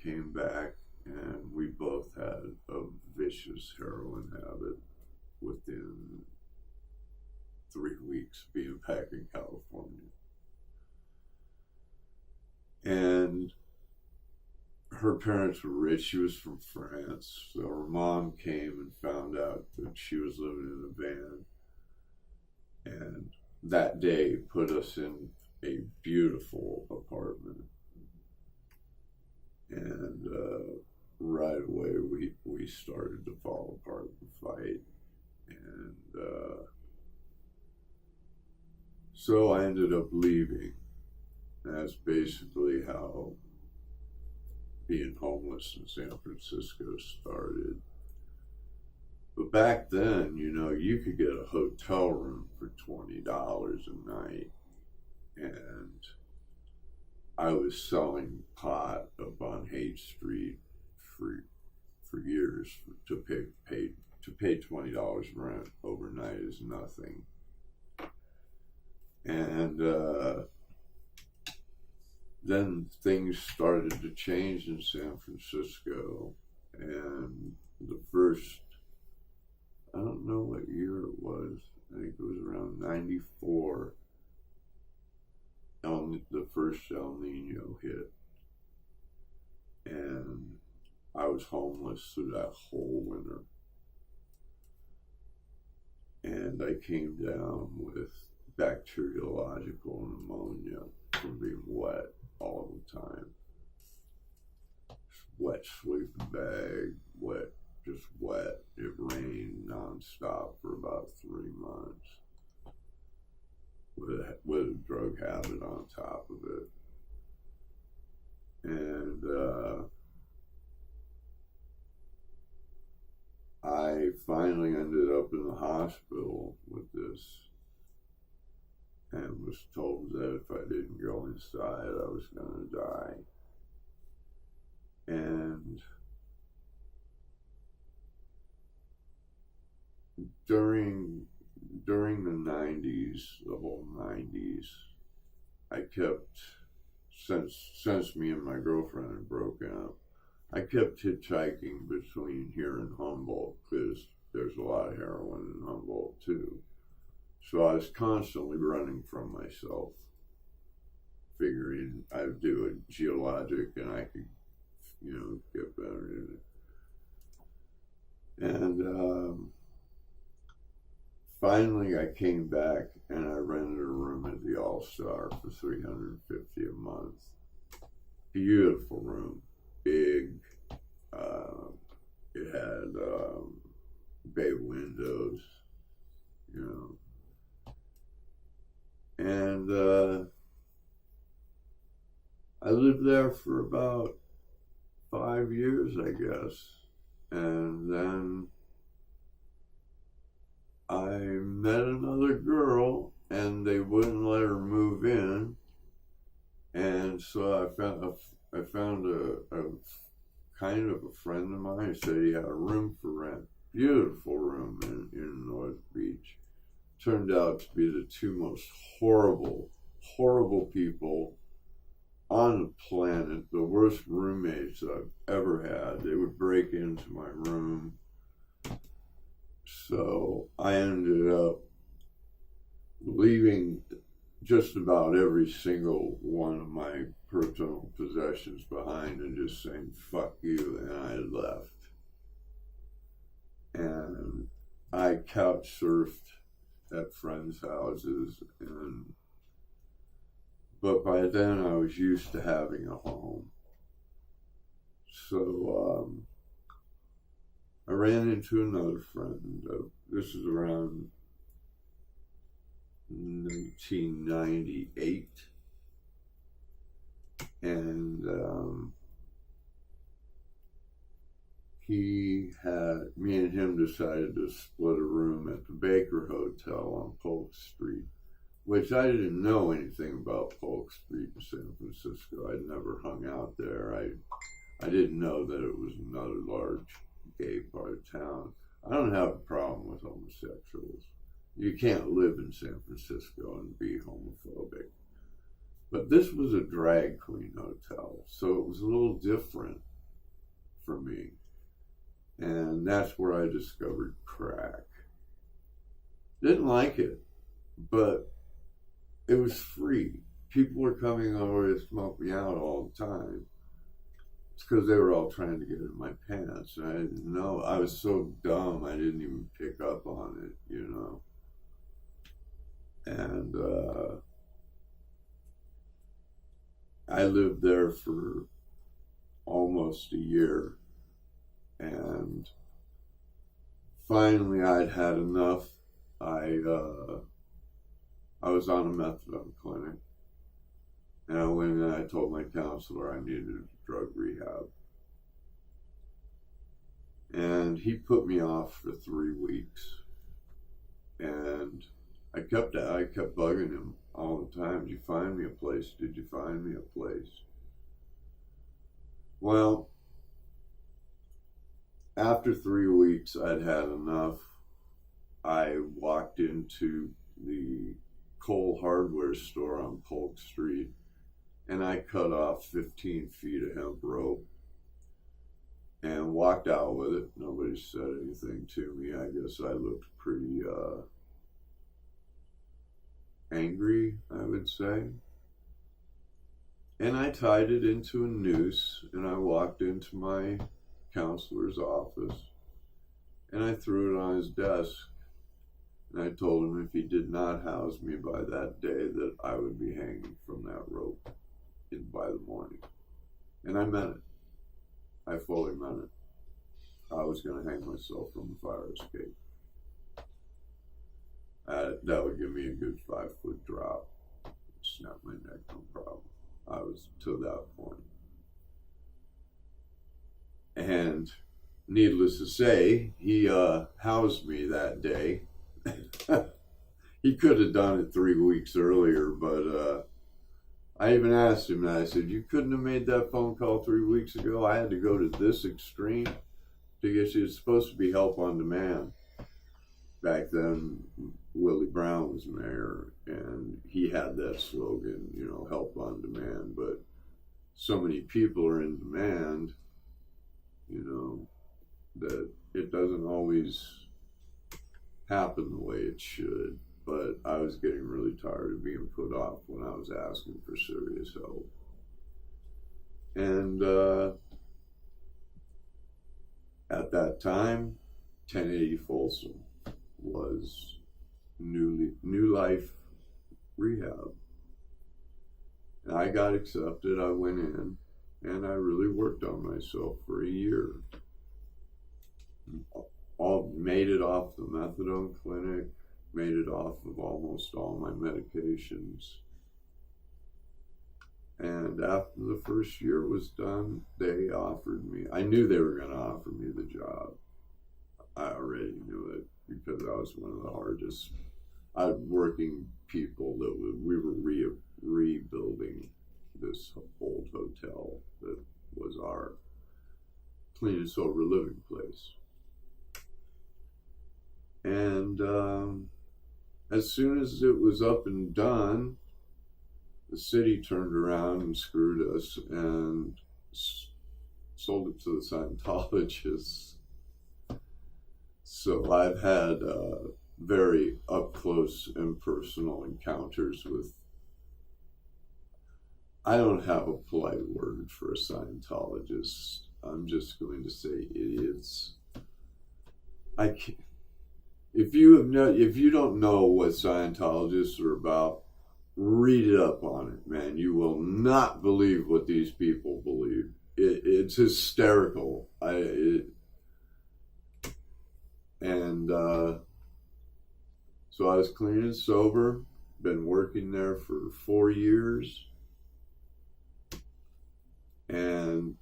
came back, and we both had a vicious heroin habit within 3 weeks being back in California. And her parents were rich. She was from France. So her mom came and found out that she was living in a van. And that day put us in a beautiful apartment. And right away we started to fall apart and fight. And so I ended up leaving. That's basically how being homeless in San Francisco started. But back then, you could get a hotel room for $20 a night. And I was selling pot up on Haight Street for years to pay $20 rent overnight is nothing. And then things started to change in San Francisco, and the first, I don't know what year it was, I think it was around 94, the first El Nino hit, and I was homeless through that whole winter. And I came down with bacteriological pneumonia from being wet all the time. Wet sleeping bag, just wet. It rained nonstop for about 3 months with a drug habit on top of it. And I finally ended up in the hospital with this, and was told that if I didn't go inside, I was going to die. And during the 90s, the whole 90s, I kept, since me and my girlfriend had broken up, I kept hitchhiking between here and Humboldt, because there's a lot of heroin in Humboldt too. So I was constantly running from myself, figuring I'd do a geologic and I could, get better in it. And finally I came back and I rented a room at the All-Star for $350 a month. Beautiful room, big. It had bay windows, And I lived there for about 5 years, I guess. And then I met another girl, and they wouldn't let her move in. And so I found a kind of a friend of mine who said he had a room for rent. Beautiful room in North Beach. Turned out to be the two most horrible people on the planet, the worst roommates I've ever had. They would break into my room. So I ended up leaving just about every single one of my personal possessions behind and just saying, fuck you, and I left. And I couch surfed at friends' houses, but by then I was used to having a home. So I ran into another friend. This is around 1998, and me and him decided to split a room at the Baker Hotel on Polk Street, which I didn't know anything about Polk Street in San Francisco. I'd never hung out there. I didn't know that it was another large gay part of town. I don't have a problem with homosexuals. You can't live in San Francisco and be homophobic. But this was a drag queen hotel, so it was a little different. for me. And that's where I discovered crack. Didn't like it, but it was free. People were coming over to smoke me out all the time. It's because they were all trying to get in my pants. And I didn't know. I was so dumb, I didn't even pick up on it, you know. And I lived there for almost a year. And finally, I'd had enough. I was on a methadone clinic. And I went and I told my counselor I needed drug rehab. And he put me off for 3 weeks. And I kept bugging him all the time. Did you find me a place? Did you find me a place? Well, after 3 weeks, I'd had enough. I walked into the Cole hardware store on Polk Street, and I cut off 15 feet of hemp rope and walked out with it. Nobody said anything to me. I guess I looked pretty angry, I would say. And I tied it into a noose, and I walked into my counselor's office, and I threw it on his desk. And I told him if he did not house me by that day, that I would be hanging from that rope by the morning. And I meant it. I fully meant it. I was going to hang myself from the fire escape. That would give me a good 5-foot drop. Snap my neck, no problem. I was to that point. And needless to say, he housed me that day. He could have done it 3 weeks earlier, but I even asked him, and I said, you couldn't have made that phone call 3 weeks ago? I had to go to this extreme to get you. It's supposed to be help on demand. Back then, Willie Brown was mayor, and he had that slogan, you know, help on demand. But so many people are in demand, you know, that it doesn't always happen the way it should. But I was getting really tired of being put off when I was asking for serious help. And at that time, 1080 Folsom was New Life Rehab. And I got accepted. I went in, and I really worked on myself for a year. Made it off the methadone clinic, made it off of almost all my medications. And after the first year was done, they offered me, I knew they were going to offer me the job. I already knew it because I was one of the hardest working people that we were rebuilding this old hotel that was our clean and sober living place. And as soon as it was up and done, the city turned around and screwed us and sold it to the Scientologists. So I've had very up close and personal encounters with, I don't have a polite word for a Scientologist. I'm just going to say idiots. I can't. If you don't know what Scientologists are about, read it up on it, man. You will not believe what these people believe. It's hysterical. So I was clean and sober, been working there for 4 years, and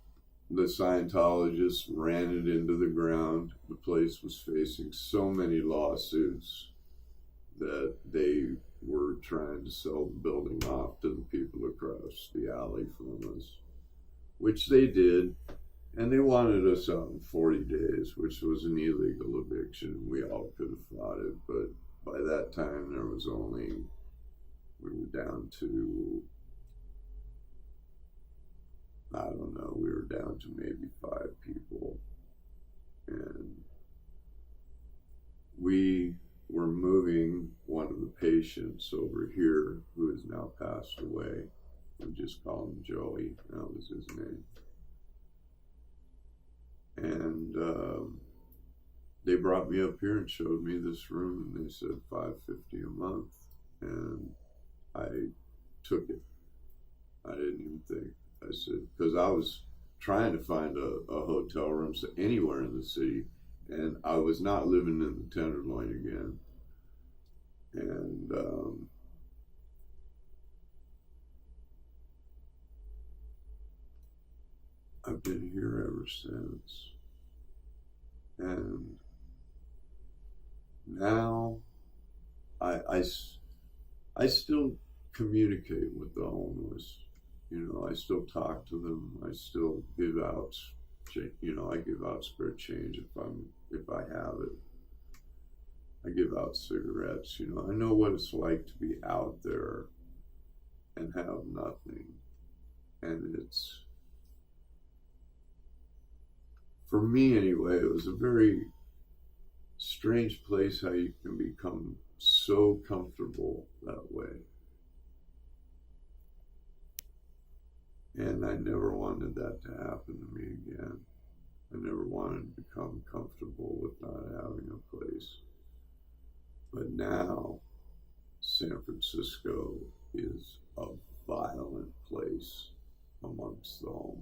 the Scientologists ran it into the ground. The place was facing so many lawsuits that they were trying to sell the building off to the people across the alley from us, which they did. And they wanted us out in 40 days, which was an illegal eviction. We all could have fought it, but by that time we were down to, I don't know, we were down to maybe 5 people. And we were moving one of the patients over here who has now passed away. We just call him Joey, that was his name. And they brought me up here and showed me this room, and they said $550 a month, and I took it. I didn't even think. I said, because I was trying to find a hotel room anywhere in the city, and I was not living in the Tenderloin again. And I've been here ever since. And now I still communicate with the homeless. You know, I still talk to them. I still give out, you know, I give out spare change if I have it. I give out cigarettes. You know, I know what it's like to be out there and have nothing. And it's, for me anyway, it was a very strange place how you can become so comfortable that way. And I never wanted that to happen to me again. I never wanted to become comfortable with not having a place. But now, San Francisco is a violent place amongst the homeless.